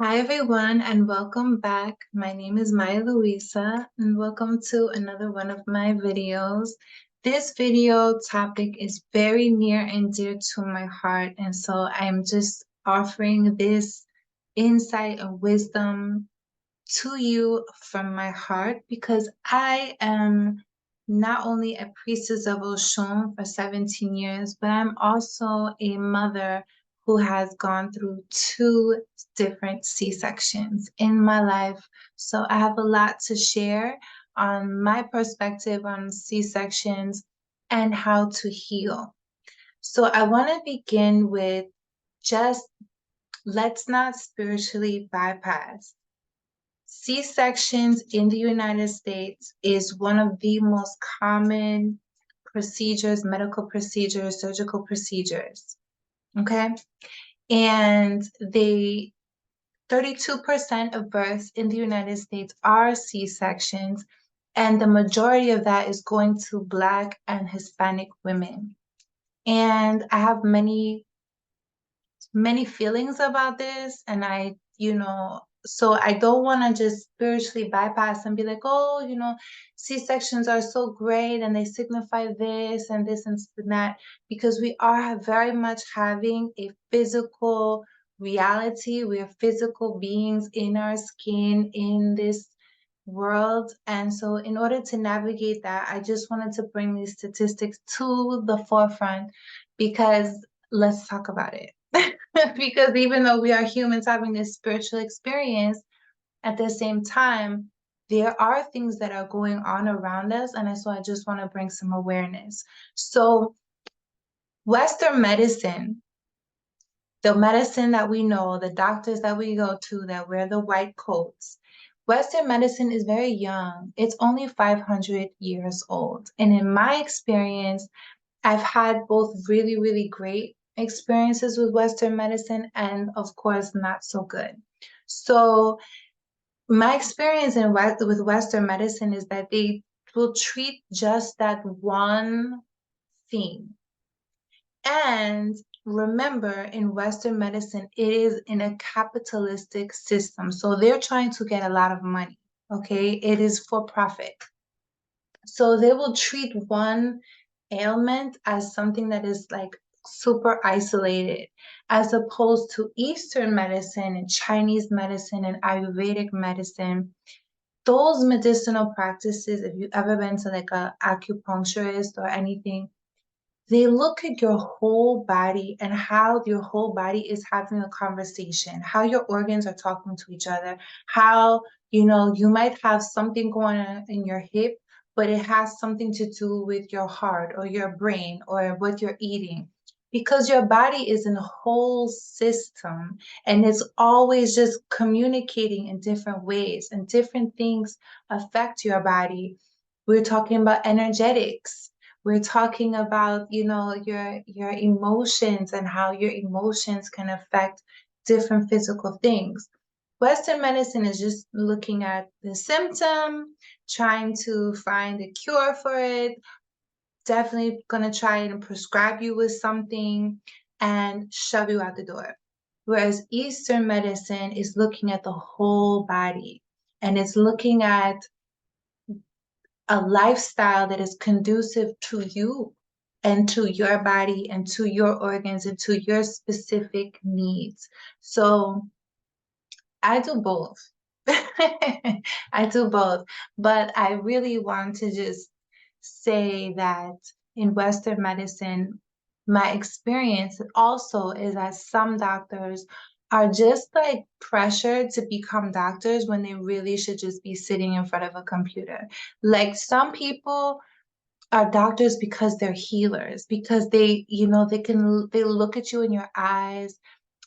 Hi everyone and welcome back. My name is Maya Luisa and welcome to another one of my videos. This video topic is very near and dear to my heart, and so I'm just offering this insight and wisdom to you from my heart because I am not only a priestess of Oshun for 17 years, but I'm also a mother who has gone through two different C-sections in my life. So I have a lot to share on my perspective on C-sections and how to heal. So I want to begin with just let's not spiritually bypass. C-sections in the United States is one of the most common procedures, medical procedures, surgical procedures. Okay. And 32% of births in the United States are C-sections, and the majority of that is going to Black and Hispanic women. And I have many feelings about this, and so I don't want to just spiritually bypass and be like, oh, C-sections are so great and they signify this and this and that, because we are very much having a physical reality. We are physical beings in our skin in this world. And so in order to navigate that, I just wanted to bring these statistics to the forefront because let's talk about it. Because even though we are humans having this spiritual experience, at the same time, there are things that are going on around us. And so I just want to bring some awareness. So, Western medicine, the medicine that we know, the doctors that we go to that wear the white coats, Western medicine is very young. It's only 500 years old. And in my experience, I've had both really, really great experiences with Western medicine and, of course, not so good. So, my experience with Western medicine is that they will treat just that one thing. And remember, in Western medicine, it is in a capitalistic system. So they're trying to get a lot of money, okay? It is for profit. So they will treat one ailment as something that is like super isolated, as opposed to Eastern medicine and Chinese medicine and Ayurvedic medicine. Those medicinal practices, if you've ever been to like a acupuncturist or anything, they look at your whole body and how your whole body is having a conversation, how your organs are talking to each other, how, you might have something going on in your hip, but it has something to do with your heart or your brain or what you're eating. Because your body is in a whole system and it's always just communicating in different ways and different things affect your body. We're talking about energetics. We're talking about, your emotions and how your emotions can affect different physical things. Western medicine is just looking at the symptom, trying to find a cure for it, definitely going to try and prescribe you with something and shove you out the door. Whereas Eastern medicine is looking at the whole body and it's looking at a lifestyle that is conducive to you and to your body and to your organs and to your specific needs. So I do both. I do both. But I really want to just say that in Western medicine, my experience also is that some doctors are just like pressured to become doctors when they really should just be sitting in front of a computer. Like some people are doctors because they're healers, because they look at you in your eyes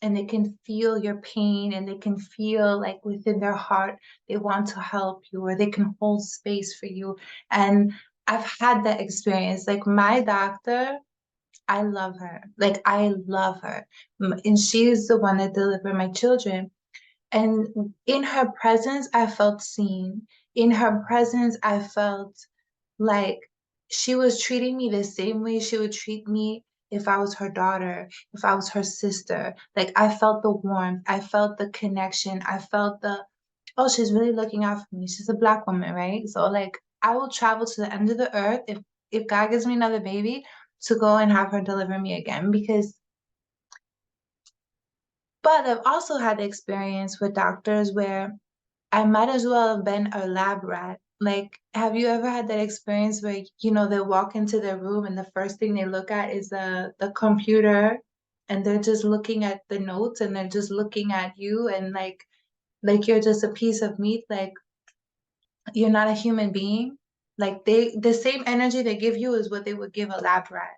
and they can feel your pain and they can feel like within their heart they want to help you or they can hold space for you. And I've had that experience. Like my doctor, I love her. Like I love her. And she's the one that delivered my children. And in her presence, I felt seen. In her presence, I felt like she was treating me the same way she would treat me if I was her daughter, if I was her sister. Like I felt the warmth, I felt the connection, I felt the, oh, she's really looking out for me. She's a Black woman, right? So like I will travel to the end of the earth if God gives me another baby to go and have her deliver me again because but I've also had the experience with doctors where I might as well have been a lab rat. Like, have you ever had that experience where, they walk into their room and the first thing they look at is the computer and they're just looking at the notes and they're just looking at you and like you're just a piece of meat, like you're not a human being. Like the same energy they give you is what they would give a lab rat.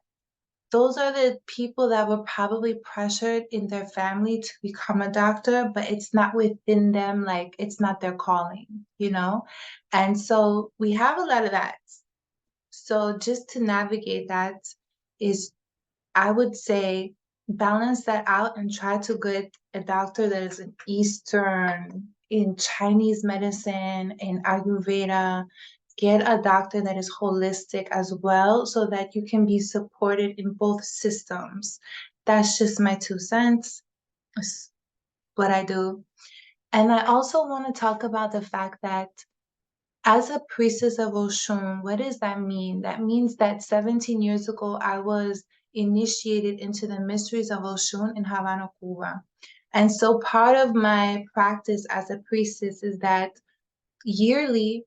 Those are the people that were probably pressured in their family to become a doctor, but it's not within them, like it's not their calling. And so we have a lot of that. So just to navigate that is, I would say, balance that out and try to get a doctor that is an Eastern, in Chinese medicine, in Ayurveda. Get a doctor that is holistic as well so that you can be supported in both systems. That's just my 2 cents. It's what I do. And I also want to talk about the fact that as a priestess of Oshun, what does that mean? That means that 17 years ago, I was initiated into the mysteries of Oshun in Havana, Cuba. And so part of my practice as a priestess is that yearly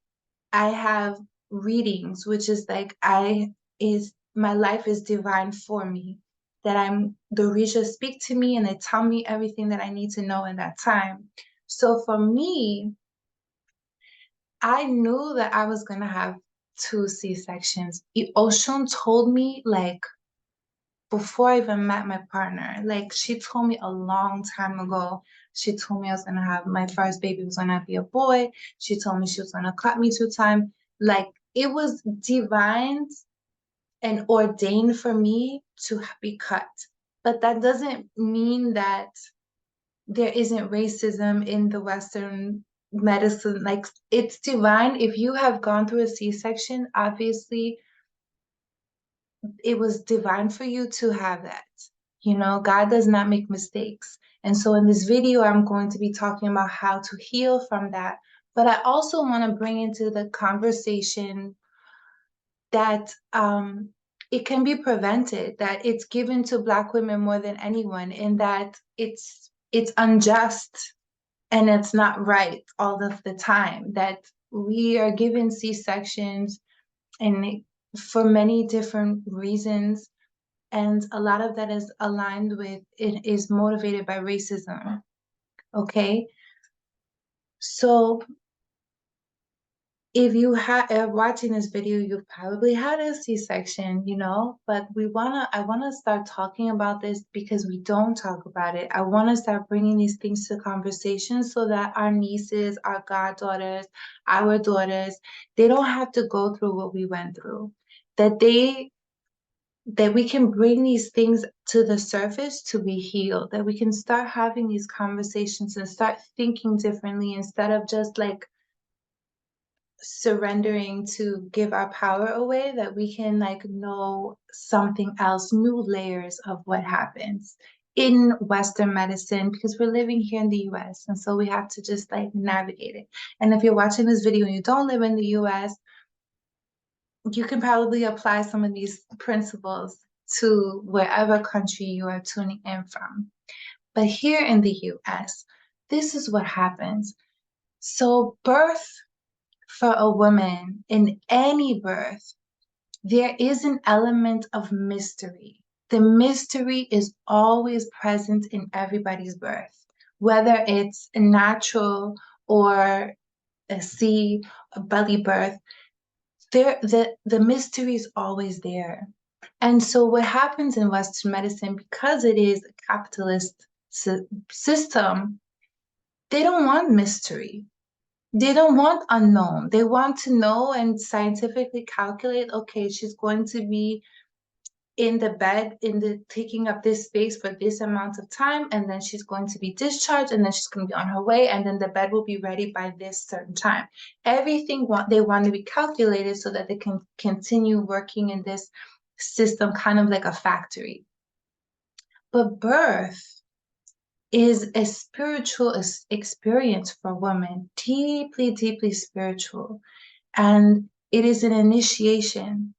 I have readings, which is like my life is divine for me. That the Orishas speak to me and they tell me everything that I need to know in that time. So for me, I knew that I was gonna have 2 C-sections. Oshun told me like before I even met my partner. Like she told me a long time ago. She told me I was gonna have my first baby was gonna be a boy. She told me she was gonna cut me 2 times. Like it was divine and ordained for me to be cut. But that doesn't mean that there isn't racism in the Western medicine. Like it's divine. If you have gone through a C-section, obviously it was divine for you to have that. God does not make mistakes. And so in this video, I'm going to be talking about how to heal from that. But I also want to bring into the conversation that it can be prevented, that it's given to Black women more than anyone, and that it's unjust and it's not right all of the time, that we are given C-sections and for many different reasons. And a lot of that is aligned with, it is motivated by racism. Okay. So if you are watching this video, you've probably had a C-section, but I wanna start talking about this because we don't talk about it. I wanna start bringing these things to conversation so that our nieces, our goddaughters, our daughters, they don't have to go through what we went through. That we can bring these things to the surface to be healed, that we can start having these conversations and start thinking differently instead of just like surrendering to give our power away, that we can like know something else, new layers of what happens in Western medicine, because we're living here in the US and so we have to just like navigate it. And if you're watching this video and you don't live in the US, you can probably apply some of these principles to wherever country you are tuning in from. But here in the US, this is what happens. So birth for a woman, in any birth, there is an element of mystery. The mystery is always present in everybody's birth, whether it's natural or a C, a belly birth. The mystery is always there. And so what happens in Western medicine, because it is a capitalist system, they don't want mystery. They don't want unknown. They want to know and scientifically calculate, okay, she's going to be in the bed, taking up this space for this amount of time, and then she's going to be discharged, and then she's going to be on her way, and then the bed will be ready by this certain time. Everything they want to be calculated so that they can continue working in this system, kind of like a factory. But birth is a spiritual experience for women, deeply, deeply spiritual. And it is an initiation,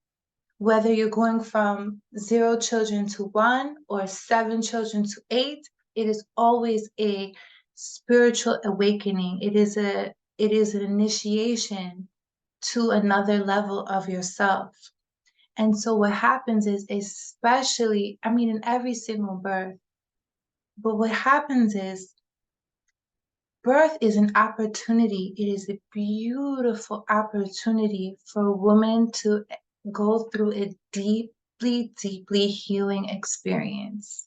whether you're going from 0 children to 1 or 7 children to 8, it is always a spiritual awakening. It is an initiation to another level of yourself. And so what happens is, especially, I mean, in every single birth, but what happens is birth is an opportunity. It is a beautiful opportunity for a woman to go through a deeply, deeply healing experience.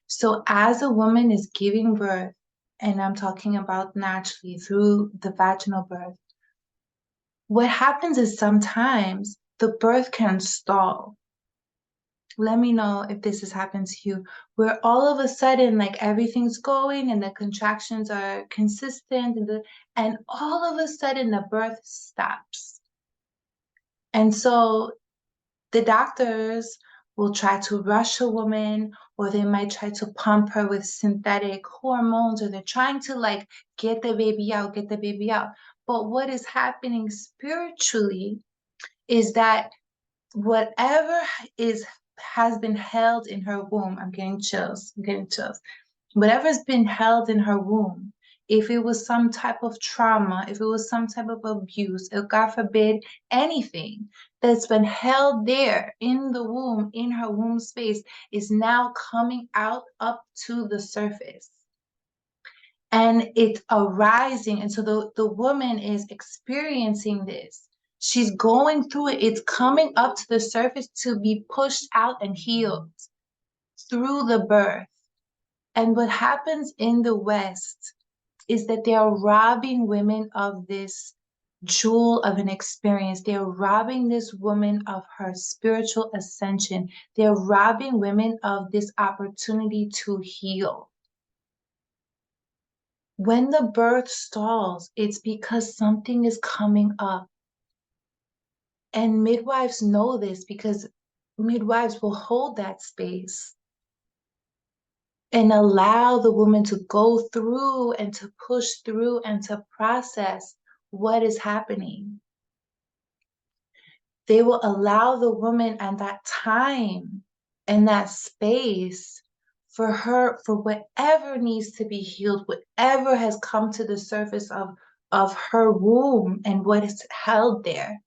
So as a woman is giving birth, and I'm talking about naturally through the vaginal birth, what happens is sometimes the birth can stall. Let me know if this has happened to you, where all of a sudden, like everything's going and the contractions are consistent, and all of a sudden the birth stops. And so the doctors will try to rush a woman, or they might try to pump her with synthetic hormones, or they're trying to like get the baby out, get the baby out. But what is happening spiritually is that whatever has been held in her womb, I'm getting chills, whatever's been held in her womb, if it was some type of trauma, if it was some type of abuse, if God forbid anything that's been held there in the womb, in her womb space, is now coming out up to the surface. And it's arising. And so the woman is experiencing this. She's going through it. It's coming up to the surface to be pushed out and healed through the birth. And what happens in the West is that they are robbing women of this jewel of an experience. They're robbing this woman of her spiritual ascension. They're robbing women of this opportunity to heal. When the birth stalls, it's because something is coming up. And midwives know this because midwives will hold that space and allow the woman to go through and to push through and to process what is happening. They will allow the woman at that time and that space for her, for whatever needs to be healed, whatever has come to the surface of her womb and what is held there,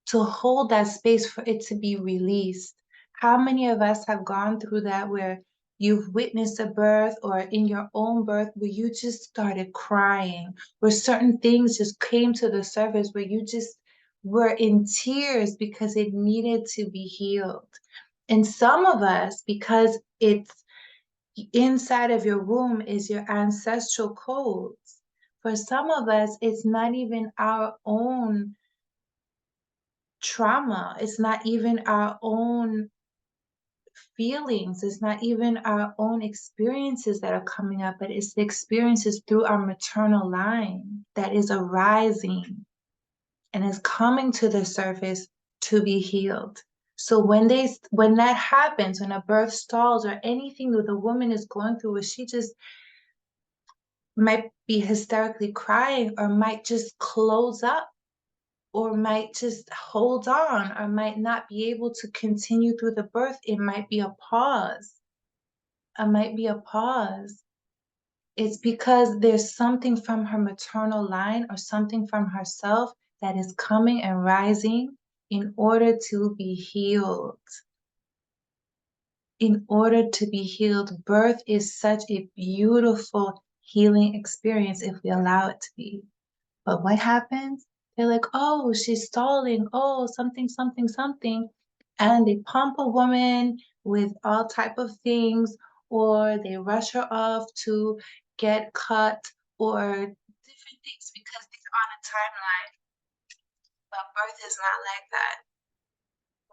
to hold that space for it to be released. How many of us have gone through that, where you've witnessed a birth or in your own birth where you just started crying, where certain things just came to the surface, where you just were in tears because it needed to be healed? And some of us, because it's inside of your womb is your ancestral codes. For some of us, it's not even our own trauma. It's not even our own feelings. It's not even our own experiences that are coming up, but it's the experiences through our maternal line that is arising and is coming to the surface to be healed. So when that happens, when a birth stalls or anything that the woman is going through, where she just might be hysterically crying or might just close up or might just hold on or might not be able to continue through the birth, it might be a pause. It might be a pause. It's because there's something from her maternal line or something from herself that is coming and rising in order to be healed. In order to be healed, birth is such a beautiful healing experience if we allow it to be. But what happens? They're like, oh, she's stalling. Oh, something, something, something. And they pump a woman with all type of things, or they rush her off to get cut or different things because they're on a timeline. But birth is not like that.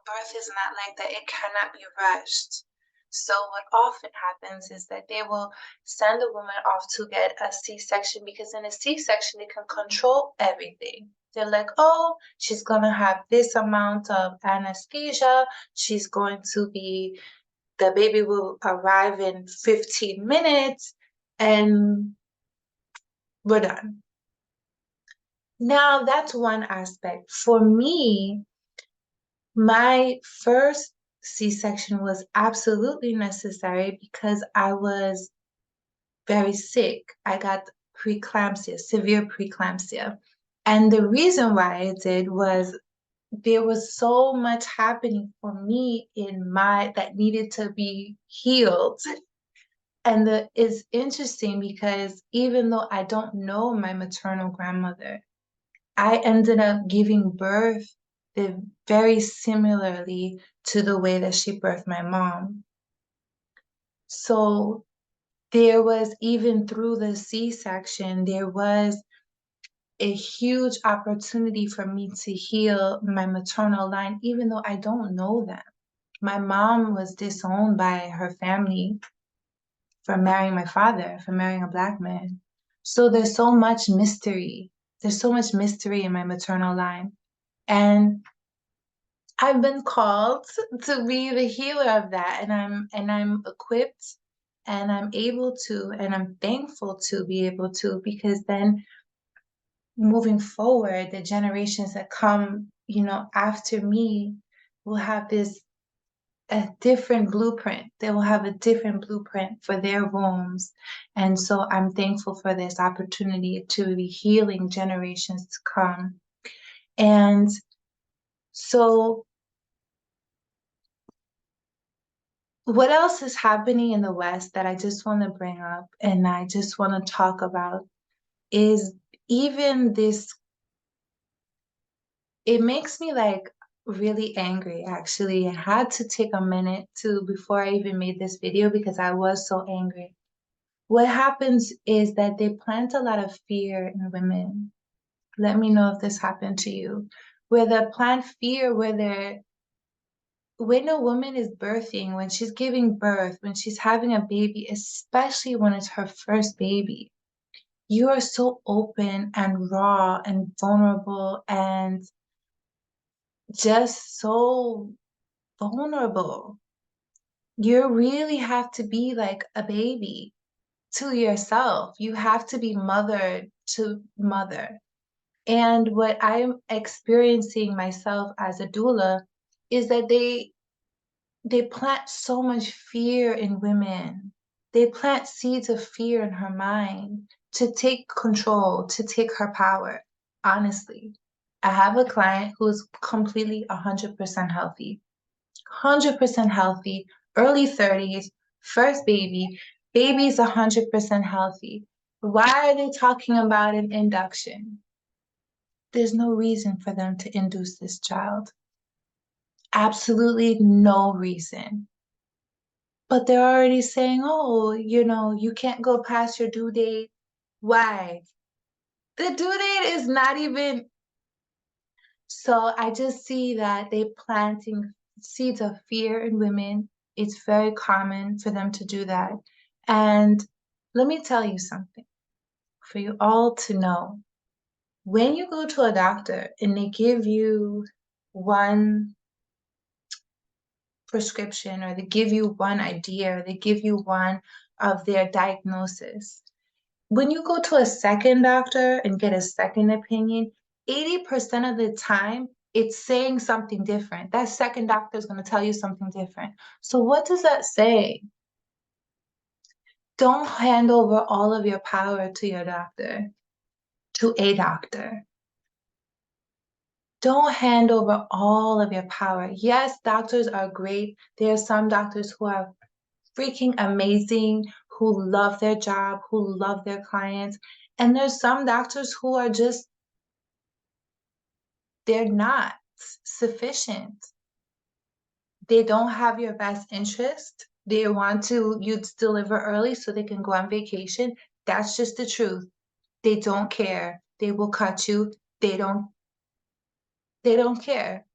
Birth is not like that. It cannot be rushed. So what often happens is that they will send a woman off to get a C-section, because in a C-section, they can control everything. They're like, oh, she's going to have this amount of anesthesia. She's going to be the baby will arrive in 15 minutes and we're done. Now, that's one aspect. For me, my first C-section was absolutely necessary because I was very sick. I got preeclampsia, severe preeclampsia. And the reason why I did was there was so much happening for me in my that needed to be healed. And it's interesting because even though I don't know my maternal grandmother, I ended up giving birth very similarly to the way that she birthed my mom. So there was, even through the C-section, there was a huge opportunity for me to heal my maternal line, even though I don't know them. My mom was disowned by her family for marrying my father, for marrying a Black man. So there's so much mystery. There's so much mystery in my maternal line. And I've been called to be the healer of that, and I'm equipped and I'm able to, and I'm thankful to be able to, because then moving forward, the generations that come, after me will have a different blueprint. They will have a different blueprint for their wombs. And so I'm thankful for this opportunity to be healing generations to come. And so what else is happening in the West that I just want to bring up and I just want to talk about is even this, it makes me like really angry actually. I had to take a minute before I even made this video because I was so angry. What happens is that they plant a lot of fear in women. Let me know if this happened to you. Where they plant fear, when a woman is birthing, when she's giving birth, when she's having a baby, especially when it's her first baby, you are so open and raw and vulnerable and just so vulnerable. You really have to be like a baby to yourself. You have to be mother to mother. And what I'm experiencing myself as a doula is that they plant so much fear in women. They plant seeds of fear in her mind to take control, to take her power. Honestly, I have a client who is completely 100% healthy, 100% healthy, early 30s, first baby, baby's 100% healthy. Why are they talking about an induction? There's no reason for them to induce this child. Absolutely no reason. But they're already saying, oh, you can't go past your due date. Why? The due date is not even. So I just see that they planting seeds of fear in women. It's very common for them to do that. And let me tell you something for you all to know. When you go to a doctor and they give you one prescription, or they give you one idea, or they give you one of their diagnosis, when you go to a second doctor and get a second opinion, 80% of the time, it's saying something different. That second doctor is going to tell you something different. So what does that say? Don't hand over all of your power to your doctor, to a doctor. Don't hand over all of your power. Yes, doctors are great. There are some doctors who are freaking amazing, who love their job, who love their clients. And there's some doctors who are just, they're not sufficient. They don't have your best interest. They want you to deliver early so they can go on vacation. That's just the truth. They don't care. They will cut you. They don't care.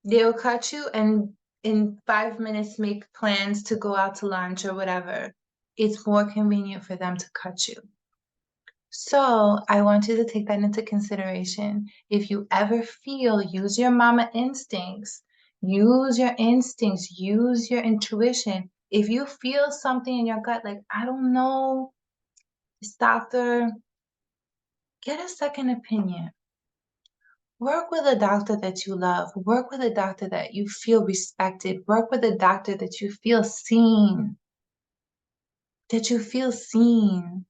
They'll cut you and in 5 minutes make plans to go out to lunch or whatever. It's more convenient for them to cut you. So I want you to take that into consideration. If you ever feel, use your mama instincts. Use your instincts, use your intuition. If you feel something in your gut, like, I don't know, this doctor, get a second opinion. Work with a doctor that you love. Work with a doctor that you feel respected. Work with a doctor that you feel seen. That you feel seen.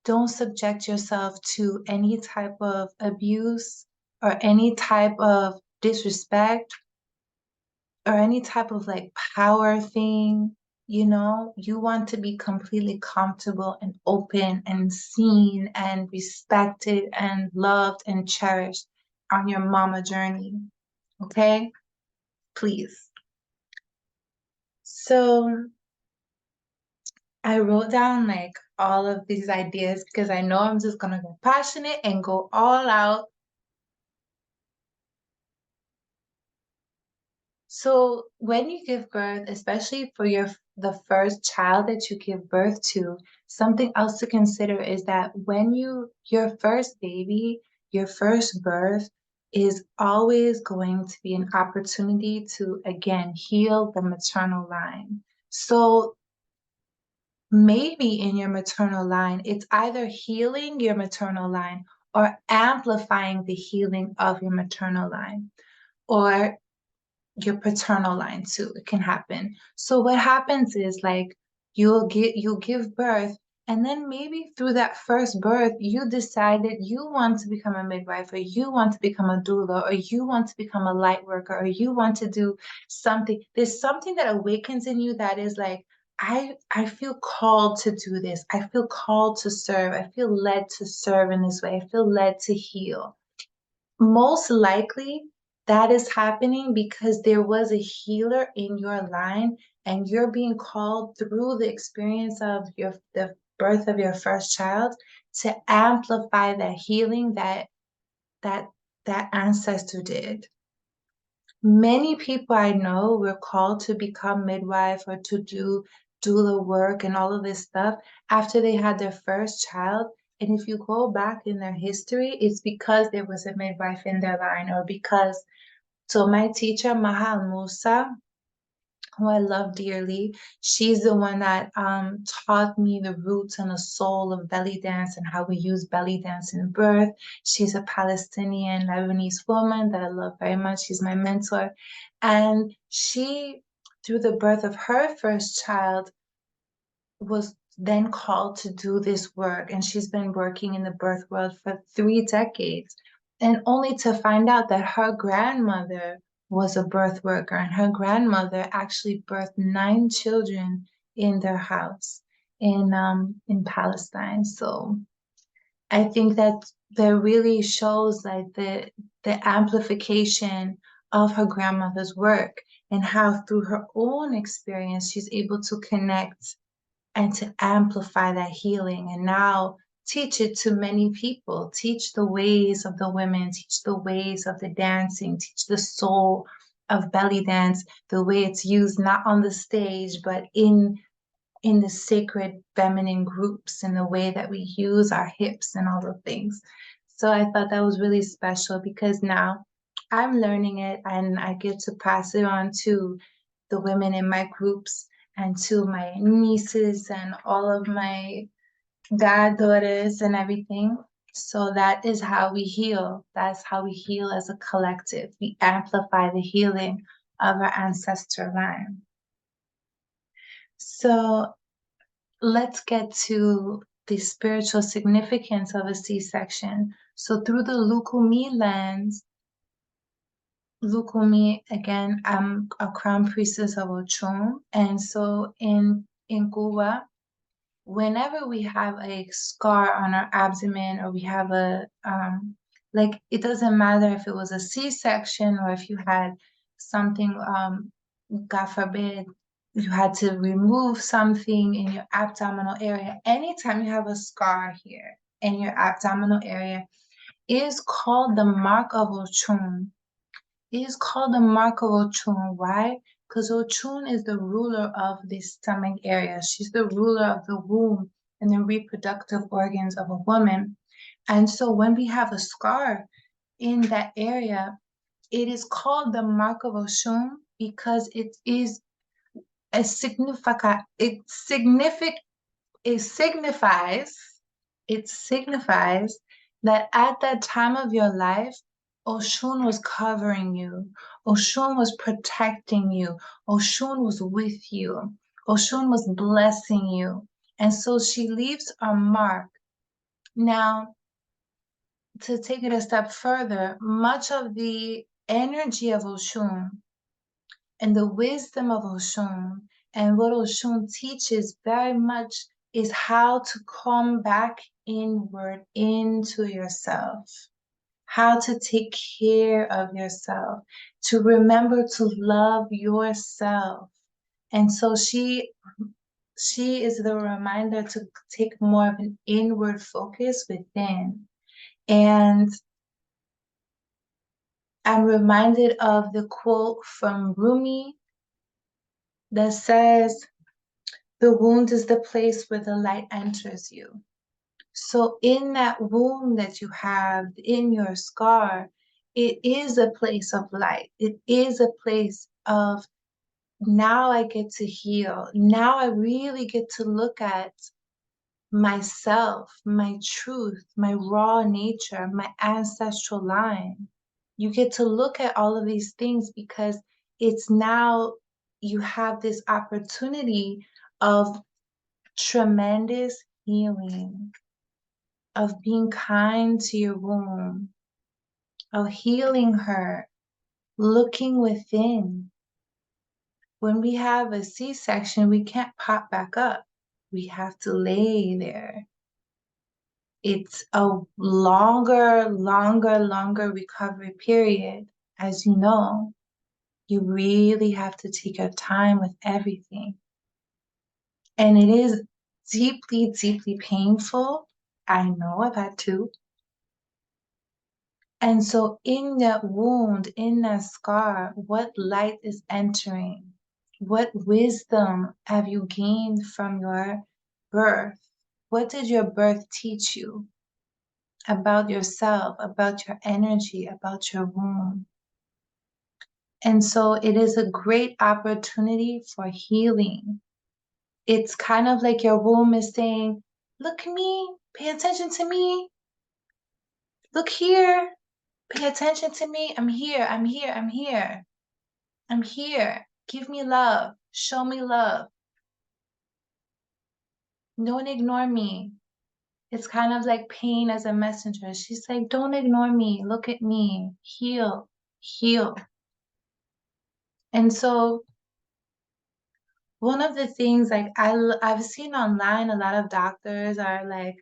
Don't subject yourself to any type of abuse or any type of disrespect or any type of like power thing. You know, you want to be completely comfortable and open and seen and respected and loved and cherished on your mama journey. Okay? Please. So I wrote down like all of these ideas because I know I'm just gonna get passionate and go all out. So when you give birth, especially for the first child that you give birth to, something else to consider is that when your first baby, your first birth is always going to be an opportunity to again heal the maternal line. So maybe in your maternal line, it's either healing your maternal line or amplifying the healing of your maternal line. Or your paternal line too. It can happen. So what happens is like you'll give birth, and then maybe through that first birth, you decide that you want to become a midwife, or you want to become a doula, or you want to become a light worker, or you want to do something. There's something that awakens in you that is like, I feel called to do this. I feel called to serve. I feel led to serve in this way. I feel led to heal. Most likely, that is happening because there was a healer in your line and you're being called through the experience of the birth of your first child to amplify that healing that that ancestor did. Many people I know were called to become midwife or to do doula work and all of this stuff after they had their first child. And if you go back in their history, it's because there was a midwife in their line or because, so my teacher, Mahal Musa, who I love dearly, she's the one that taught me the roots and the soul of belly dance and how we use belly dance in birth. She's a Palestinian Lebanese woman that I love very much. She's my mentor. And she, through the birth of her first child, was then called to do this work. And she's been working in the birth world for 3 decades. And only to find out that her grandmother was a birth worker, and her grandmother actually birthed 9 children in their house in Palestine. So I think that really shows like the amplification of her grandmother's work and how through her own experience she's able to connect and to amplify that healing and now teach it to many people, teach the ways of the women, teach the ways of the dancing, teach the soul of belly dance, the way it's used not on the stage but in the sacred feminine groups, in the way that we use our hips and all the things. So I thought that was really special because now I'm learning it and I get to pass it on to the women in my groups and to my nieces and all of my goddaughters and everything. So that is how we heal. That's how we heal as a collective. We amplify the healing of our ancestral line. So let's get to the spiritual significance of a C-section. So through the Lukumi lens, Lukumi, again, I'm a crown priestess of Ochun. And so in Cuba, whenever we have a scar on our abdomen or we have like, it doesn't matter if it was a C-section or if you had something, God forbid, you had to remove something in your abdominal area. Anytime you have a scar here in your abdominal area, it is called the mark of Ochun. It is called the mark of Ochun. Why? Because Ochun is the ruler of the stomach area. She's the ruler of the womb and the reproductive organs of a woman. And so when we have a scar in that area, it is called the mark of Oshun because it is a significant, it signifies, it signifies that at that time of your life, Oshun was covering you. Oshun was protecting you. Oshun was with you. Oshun was blessing you. And so she leaves a mark. Now, to take it a step further, much of the energy of Oshun and the wisdom of Oshun and what Oshun teaches very much is how to come back inward into yourself, how to take care of yourself, to remember to love yourself. And so she is the reminder to take more of an inward focus within. And I'm reminded of the quote from Rumi that says, "The wound is the place where the light enters you." So in that wound that you have, in your scar, it is a place of light. It is a place of, now I get to heal. Now I really get to look at myself, my truth, my raw nature, my ancestral line. You get to look at all of these things because it's now you have this opportunity of tremendous healing, of being kind to your womb, of healing her, looking within. When we have a C-section, we can't pop back up. We have to lay there. It's a longer recovery period. As you know, you really have to take your time with everything. And it is deeply, deeply painful. I know I've had to. And so in that wound, in that scar, what light is entering? What wisdom have you gained from your birth? What did your birth teach you about yourself, about your energy, about your womb? And so it is a great opportunity for healing. It's kind of like your womb is saying, look at me, pay attention to me. Look here, pay attention to me. I'm here, I'm here, I'm here. I'm here. Give me love. Show me love. Don't ignore me. It's kind of like pain as a messenger. She's like, don't ignore me. Look at me. Heal, heal. And so one of the things like I've seen online, a lot of doctors are like,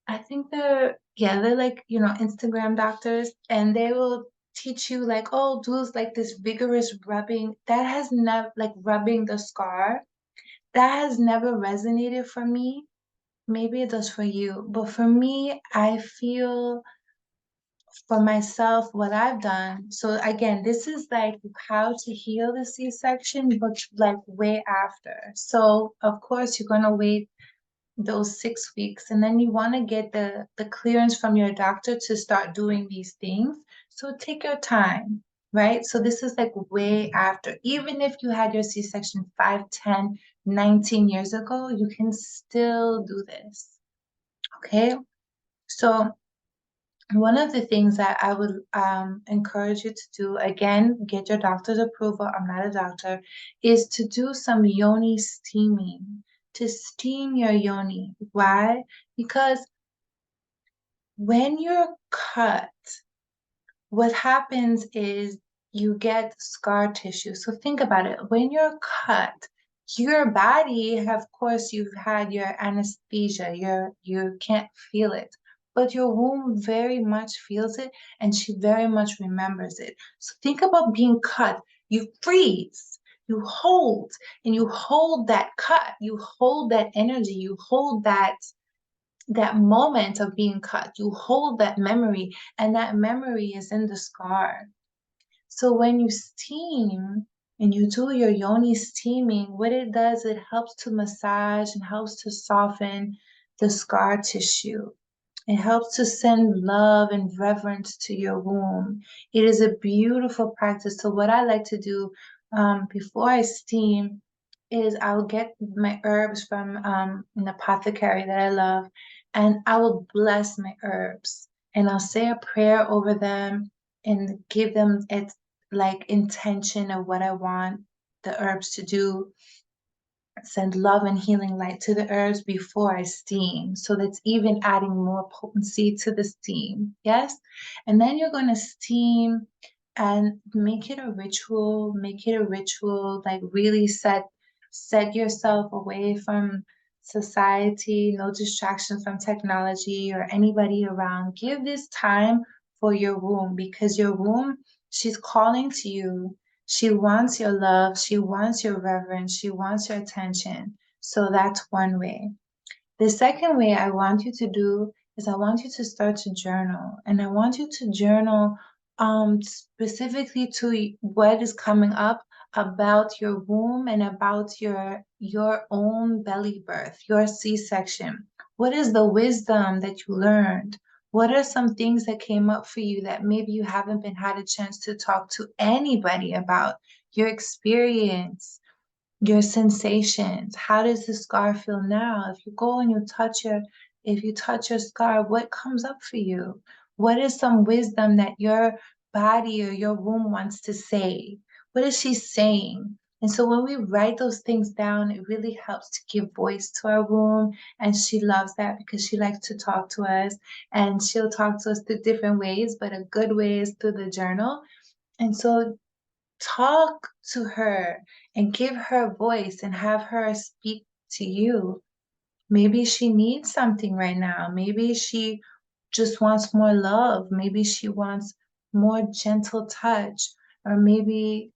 I think they're like, Instagram doctors, and they will teach you like, oh, do like this vigorous rubbing. That has never, like rubbing the scar, that has never resonated for me. Maybe it does for you, but for me, I feel for myself what I've done. So again, this is like how to heal the C-section, but like way after. So of course you're gonna wait those 6 weeks, and then you want to get the clearance from your doctor to start doing these things. So take your time, right? So this is like way after. Even if you had your C-section 5, 10, 19 years ago, you can still do this. Okay? So one of the things that I would encourage you to do, again, get your doctor's approval, I'm not a doctor, is to do some yoni steaming, to steam your yoni. Why? Because when you're cut, what happens is you get scar tissue. So think about it. When you're cut, your body, of course, you've had your anesthesia, you can't feel it, but your womb very much feels it, and she very much remembers it. So think about being cut. You freeze, you hold, and you hold that cut, you hold that energy, you hold that moment of being cut, you hold that memory, and that memory is in the scar. So when you steam and you do your yoni steaming, what it does, it helps to massage and helps to soften the scar tissue. It helps to send love and reverence to your womb. It is a beautiful practice. So what I like to do before I steam is I will get my herbs from an apothecary that I love, and I will bless my herbs, and I'll say a prayer over them and give them its like intention of what I want the herbs to do, send love and healing light to the herbs before I steam. So that's even adding more potency to the steam. Yes. And then you're going to steam and make it a ritual, like really set yourself away from society, no distraction from technology or anybody around. Give this time for your womb, because your womb, she's calling to you. She wants your love. She wants your reverence. She wants your attention. So that's one way. The second way I want you to do is I want you to start to journal. And I want you to journal specifically to what is coming up about your womb and about your own belly birth, your C-section. What is the wisdom that you learned? What are some things that came up for you that maybe you haven't been had a chance to talk to anybody about? Your experience, your sensations. How does the scar feel now? If you go and if you touch your scar, what comes up for you? What is some wisdom that your body or your womb wants to say? What is she saying? And so when we write those things down, it really helps to give voice to our womb. And she loves that because she likes to talk to us, and she'll talk to us through different ways, but a good way is through the journal. And so talk to her and give her voice and have her speak to you. Maybe she needs something right now. Maybe she just wants more love. Maybe she wants more gentle touch. Or maybe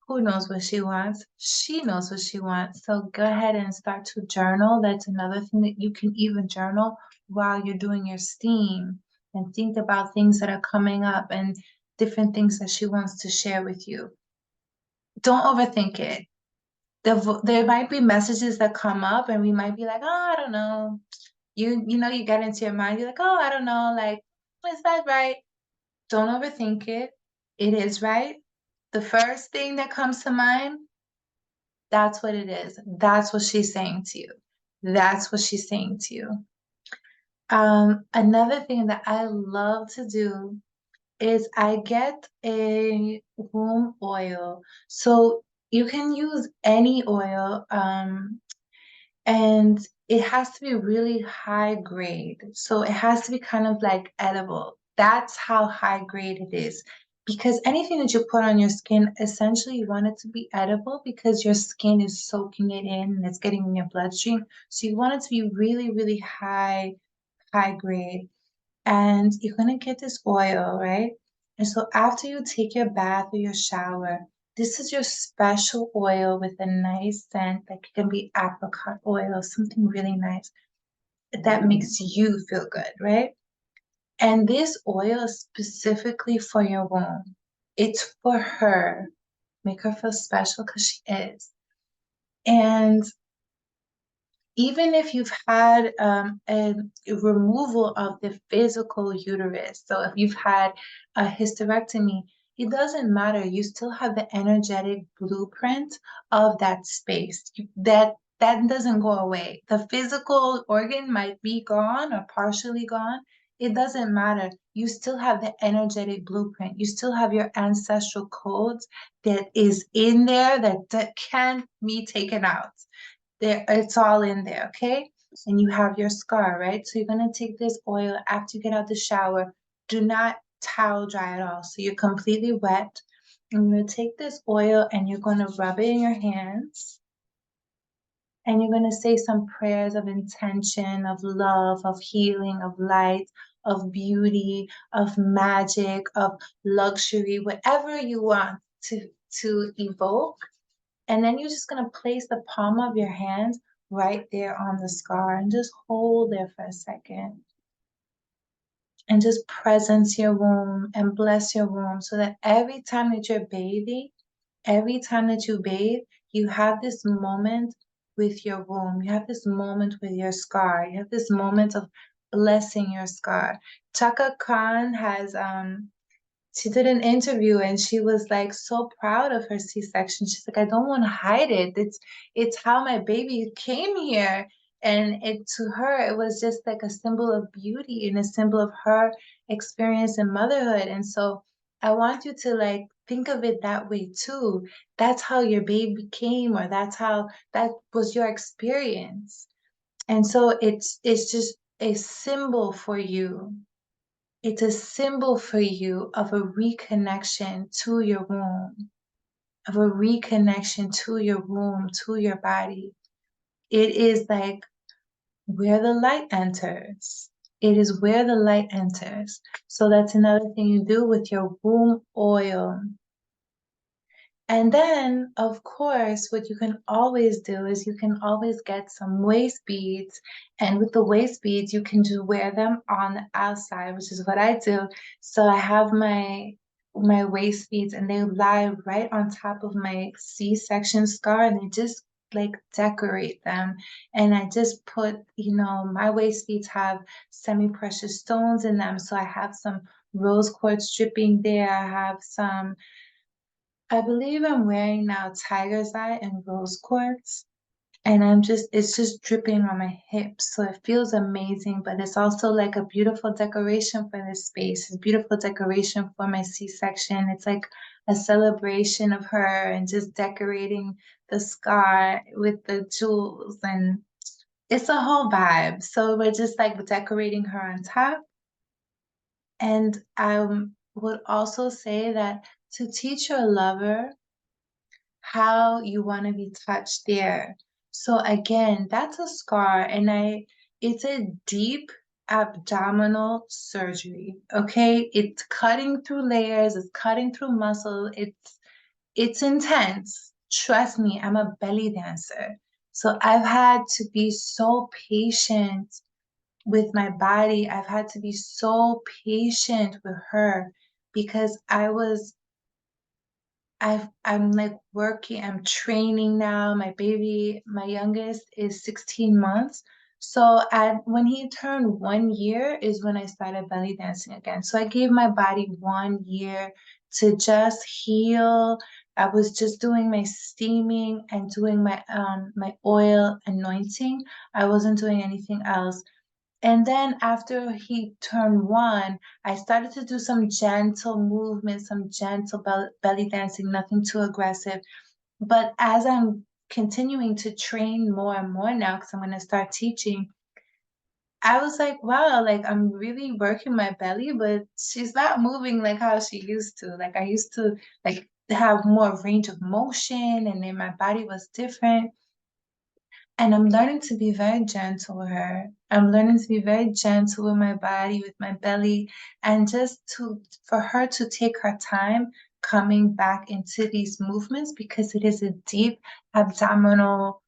who knows what she wants? She knows what she wants. So go ahead and start to journal. That's another thing that you can even journal while you're doing your steam, and think about things that are coming up and different things that she wants to share with you. Don't overthink it. There might be messages that come up and we might be like, oh, I don't know. You get into your mind, you're like, oh, I don't know, like, is that right? Don't overthink it. It is right. The first thing that comes to mind, that's what it is. That's what she's saying to you. That's what she's saying to you. Another thing that I love to do is I get a womb oil. So you can use any oil, and it has to be really high grade. So it has to be kind of like edible. That's how high grade it is. Because anything that you put on your skin, essentially you want it to be edible because your skin is soaking it in and it's getting in your bloodstream. So you want it to be really, really high grade. And you're gonna get this oil, right? And so after you take your bath or your shower, this is your special oil with a nice scent, like it can be apricot oil, something really nice that makes you feel good, right? And this oil is specifically for your womb. It's for her. Make her feel special because she is. And even if you've had a removal of the physical uterus, so if you've had a hysterectomy, it doesn't matter. You still have the energetic blueprint of that space. That doesn't go away. The physical organ might be gone or partially gone. It doesn't matter. You still have the energetic blueprint. You still have your ancestral codes that is in there that can't be taken out. There, it's all in there, okay? And you have your scar, right? So you're gonna take this oil after you get out the shower. Do not towel dry at all. So you're completely wet. And you're gonna take this oil and you're gonna rub it in your hands. And you're gonna say some prayers of intention, of love, of healing, of light, of beauty, of magic, of luxury, whatever you want to evoke. And then you're just going to place the palm of your hand right there on the scar and just hold there for a second. And just presence your womb and bless your womb so that every time that you're bathing, every time that you bathe, you have this moment with your womb. You have this moment with your scar. You have this moment of blessing your scar. Chaka Khan has she did an interview and she was like so proud of her C-section. She's like, I don't want to hide it. It's how my baby came here. And it to her, it was just like a symbol of beauty and a symbol of her experience in motherhood. And so I want you to like think of it that way too. That's how your baby came, or that's how that was your experience. And so it's just a symbol for you. It's a symbol for you of a reconnection to your womb, of a reconnection to your womb, to your body. It is like where the light enters. It is where the light enters. So that's another thing you do with your womb oil. And then, of course, what you can always do is you can always get some waist beads. And with the waist beads, you can just wear them on the outside, which is what I do. So I have my waist beads and they lie right on top of my C-section scar and they just like decorate them. And I just put, my waist beads have semi-precious stones in them. So I have some rose quartz dripping there. I have some I believe I'm wearing now tiger's eye and rose quartz. And it's just dripping on my hips. So it feels amazing, but it's also like a beautiful decoration for this space. It's a beautiful decoration for my C-section. It's like a celebration of her and just decorating the scar with the jewels. And it's a whole vibe. So we're just like decorating her on top. And I would also say that to teach your lover how you want to be touched there. So again, that's a scar and it's a deep abdominal surgery. Okay? It's cutting through layers, it's cutting through muscle. It's intense. Trust me, I'm a belly dancer. So I've had to be so patient with my body. I've had to be so patient with her because I'm like working, I'm training now. My baby, my youngest is 16 months. So when he turned 1 year is when I started belly dancing again. So I gave my body 1 year to just heal. I was just doing my steaming and doing my oil anointing. I wasn't doing anything else. And then after he turned 1, I started to do some gentle movements, some gentle belly dancing, nothing too aggressive. But as I'm continuing to train more and more now, because I'm going to start teaching, I was like, wow, like I'm really working my belly, but she's not moving like how she used to. Like I used to like have more range of motion and then my body was different. And I'm learning to be very gentle with her. I'm learning to be very gentle with my body, with my belly, and just for her to take her time coming back into these movements because it is a deep abdominal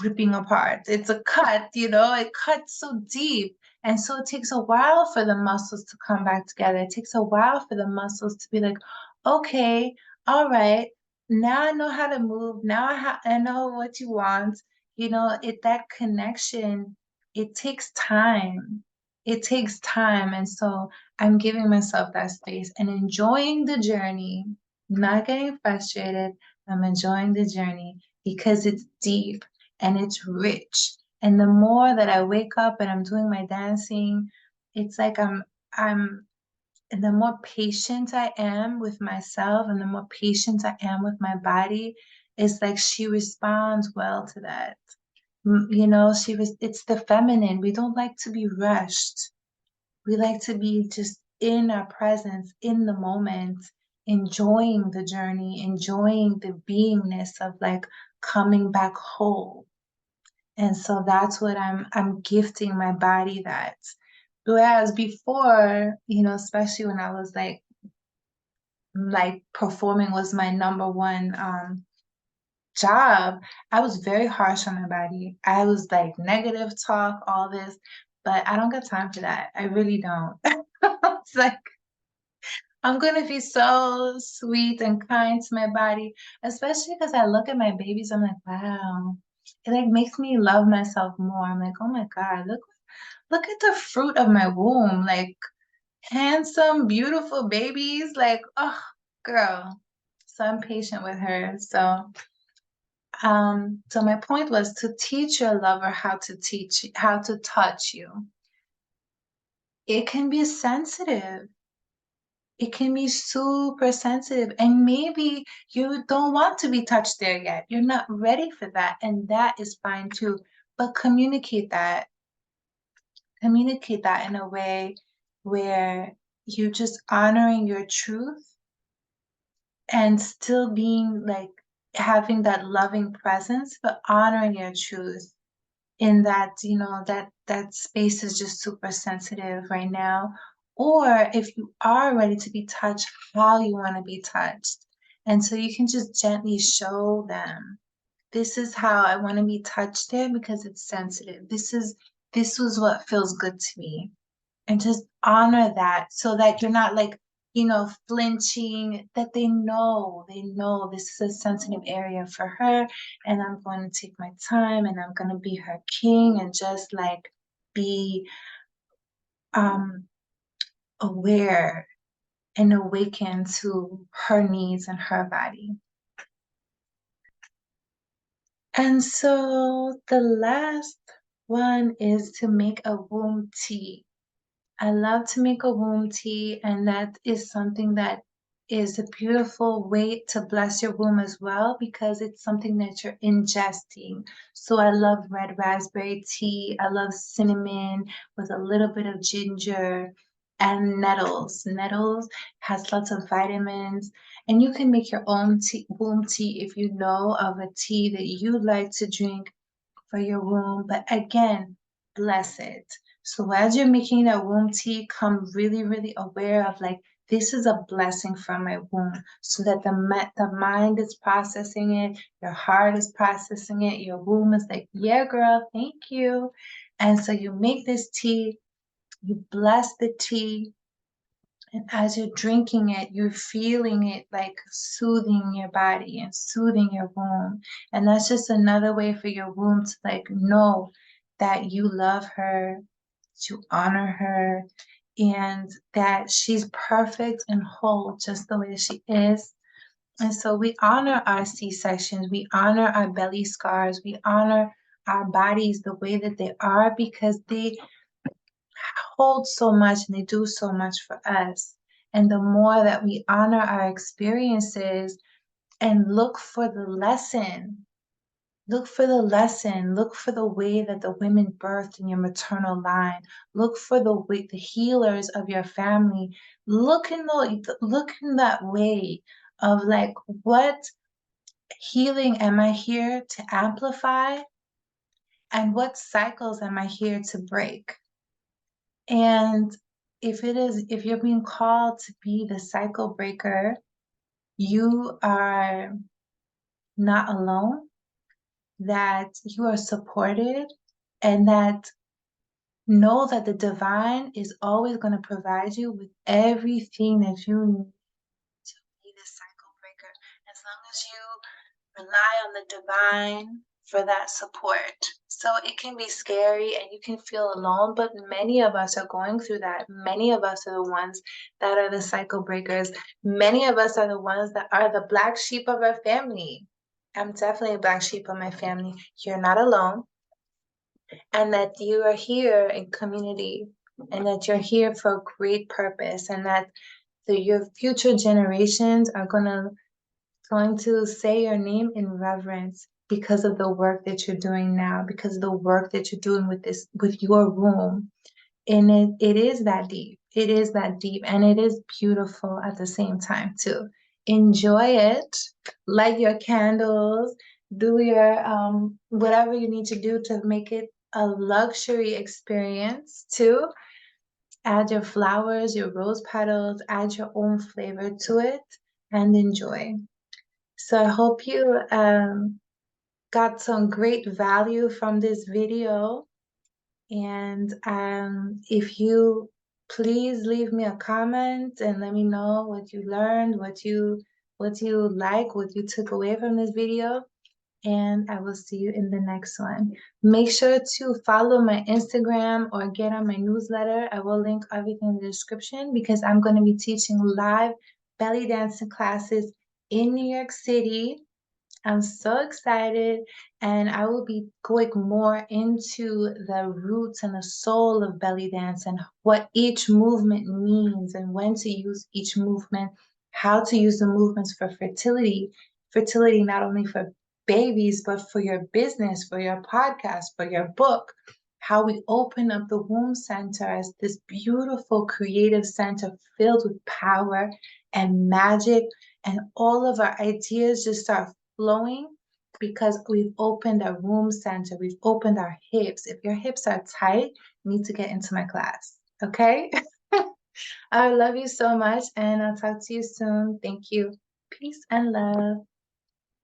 ripping apart. It's a cut, it cuts so deep. And so it takes a while for the muscles to come back together. It takes a while for the muscles to be like, okay, all right, now I know how to move. Now I know what you want. That connection, it takes time. It takes time. And so I'm giving myself that space and enjoying the journey, not getting frustrated. I'm enjoying the journey because it's deep and it's rich. And the more that I wake up and I'm doing my dancing, it's like I'm and the more patient I am with myself and the more patient I am with my body, it's like she responds well to that. It's the feminine. We don't like to be rushed. We like to be just in our presence, in the moment, enjoying the journey, enjoying the beingness of like coming back whole. And so that's what I'm gifting my body that. Whereas before, especially when I was like performing was my number one job, I was very harsh on my body. I was like negative talk, all this, but I don't got time for that. I really don't. It's like I'm gonna be so sweet and kind to my body, especially because I look at my babies, I'm like, wow. It like makes me love myself more. I'm like, oh my God, look. look at the fruit of my womb, like handsome, beautiful babies. Like, oh, girl. So I'm patient with her. So my point was to teach your lover how to touch you. It can be sensitive. It can be super sensitive, and maybe you don't want to be touched there yet. You're not ready for that, and that is fine too. But communicate that in a way where you're just honoring your truth and still being like having that loving presence, but honoring your truth in that, that space is just super sensitive right now. Or if you are ready to be touched, how you want to be touched. And so you can just gently show them, this is how I want to be touched there because it's sensitive. This was what feels good to me. And just honor that so that you're not like, flinching, that they know this is a sensitive area for her, and I'm going to take my time and I'm going to be her king and just like be um aware and awaken to her needs and her body. And so the last one is to make a womb tea. I love to make a womb tea, and that is something that is a beautiful way to bless your womb as well because it's something that you're ingesting. So I love red raspberry tea. I love cinnamon with a little bit of ginger and nettles. Nettles has lots of vitamins, and you can make your own tea, womb tea if you know of a tea that you like to drink for your womb, but again, bless it. So as you're making that womb tea, come really, really aware of like, this is a blessing from my womb, so that the mind is processing it, your heart is processing it, your womb is like, yeah, girl, thank you. And so you make this tea, you bless the tea, and as you're drinking it, you're feeling it like soothing your body and soothing your womb. And that's just another way for your womb to like know that you love her, that you honor her, and that she's perfect and whole just the way she is. And so we honor our C-sections, we honor our belly scars, we honor our bodies the way that they are because they hold so much and they do so much for us. And the more that we honor our experiences and look for the lesson, look for the way that the women birthed in your maternal line, look for the way the healers of your family, look in that way of like, what healing am I here to amplify, and what cycles am I here to break? And if you're being called to be the cycle breaker, you are not alone, that you are supported, and that know that the divine is always going to provide you with everything that you need to be the cycle breaker. As long as you rely on the divine for that support. So it can be scary and you can feel alone, but many of us are going through that. Many of us are the ones that are the cycle breakers. Many of us are the ones that are the black sheep of our family. I'm definitely a black sheep of my family. You're not alone, and that you are here in community, and that you're here for a great purpose, and that your future generations are going to say your name in reverence because of the work that you're doing now, because of the work that you're doing with your womb. And it is that deep. It is that deep, and it is beautiful at the same time too. Enjoy it, light your candles, do your whatever you need to do to make it a luxury experience too. Add your flowers, your rose petals, add your own flavor to it, and enjoy. So I hope you got some great value from this video. And if you please leave me a comment and let me know what you learned, what you like, what you took away from this video. and I will see you in the next one. Make sure to follow my Instagram or get on my newsletter. I will link everything in the description because I'm going to be teaching live belly dancing classes in New York City. I'm so excited, and I will be going more into the roots and the soul of belly dance and what each movement means and when to use each movement, how to use the movements for fertility. Fertility not only for babies, but for your business, for your podcast, for your book. How we open up the womb center as this beautiful creative center filled with power and magic, and all of our ideas just start flowing because we've opened our womb center, we've opened our hips. If your hips are tight, you need to get into my class. Okay? I love you so much, and I'll talk to you soon. Thank you. Peace and love.